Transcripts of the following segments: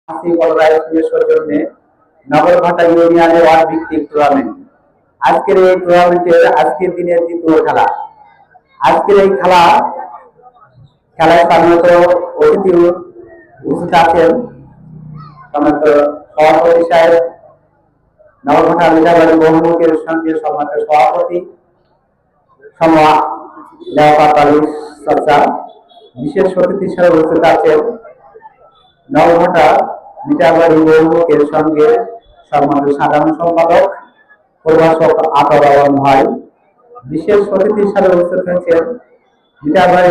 সৌজন্যে নগরঘাটা ইউনিয়নের ওয়ার্ড ভিত্তিক টুর্নামেন্ট। আজকের এই টুর্নামেন্টের আজকের দিনের দ্বিতীয় খেলা। আজকের এই খেলায় সাধারণত অতিথি উপস্থিত আছেন সম্মানিত সভাপতি সাহেব, নগরঘাটা মিঠাবাড়ি বহুমুখের সঙ্গে সম্মানিত সভাপতি বিশেষ অতিথি হিসেবে উপস্থিত আছেন নগরঘাটা মিঠাবাড়ি বহুমুখের সঙ্গে সম্মানিত সাধারণ সম্পাদক প্রভাষক আতর রহমান ভাই। বিশেষ অতিথি হিসেবে উপস্থিত হয়েছেন মিঠাবাড়ি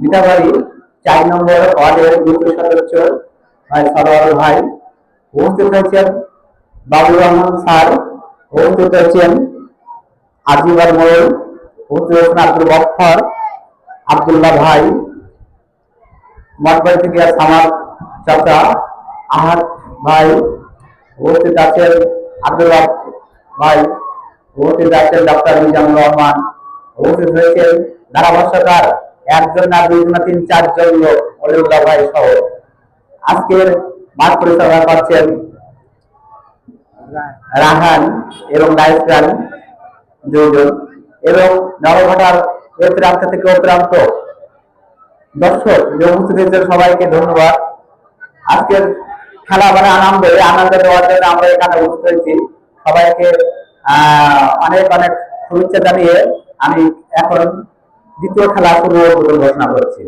মিঠাবাড়ি 4 নম্বর ওয়ার্ডের যুব সদস্য ভাই সরওয়ার ভাই। উপস্থিত হয়েছেন বাবুর রহমান স্যার, উপস্থিত হয়েছেন আজিবার মোড়ল, উপস্থিত হয়েছেন আব্দুল গফফার, আব্দুল্লাহ ভাই, মঠবাড়ি থেকে সামাদ চাচা, আহাদ ভাই, উপস্থিত আছেন আব্দুল্লাহ ভাই, উপস্থিত আছেন ডক্টর মিজানুর রহমান, উপস্থিত হয়েছেন ধারাভাষ্যকার একজন না দুইজন না 3-4 জন লোক অলিউল্লাহ ভাই সহ। আজকের মাঠ পরিচালনা করছেন রাহান এবং লাইফরান দুইজন, এবং নগরঘাটার এ প্রান্ত থেকে ও প্রান্ত দর্শক উপস্থিত হয়েছেন সবাইকে ধন্যবাদ। আজকের খেলা মানে আনন্দের দেওয়ার জন্য আমরা এখানে উপস্থিত হয়েছি। সবাইকে অনেক অনেক শুভেচ্ছা জানিয়ে আমি এখন দ্বিতীয় খেলা শুরু ঘোষণা করছি।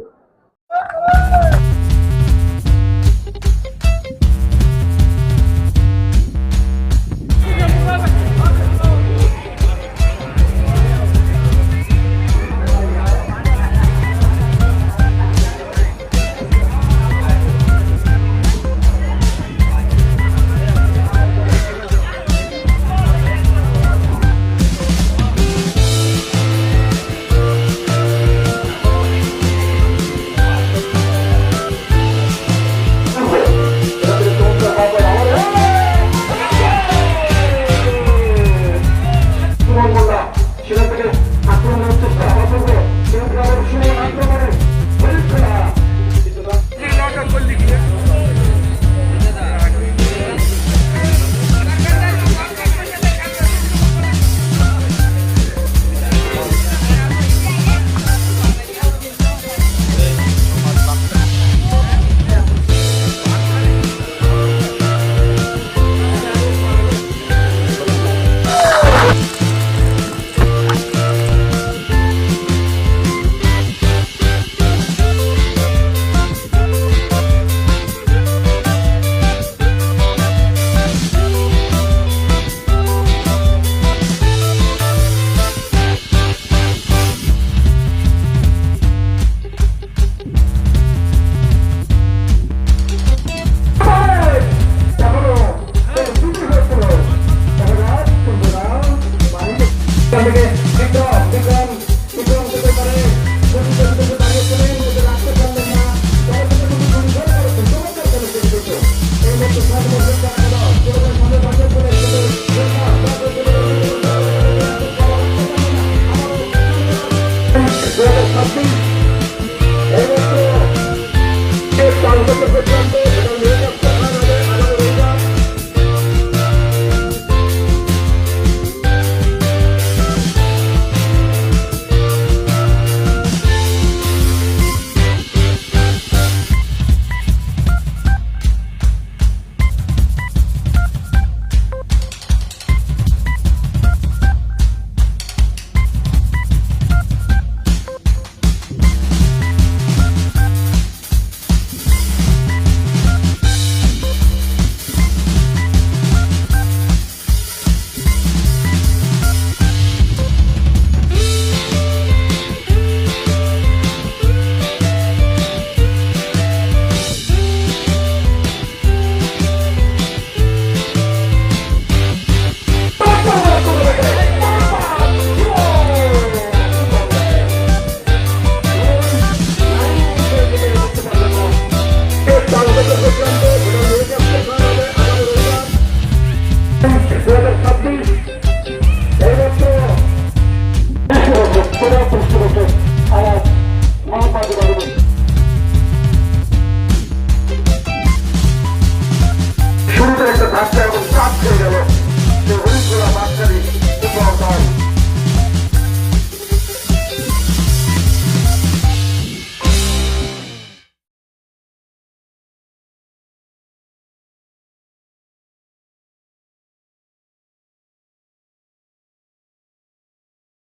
Something.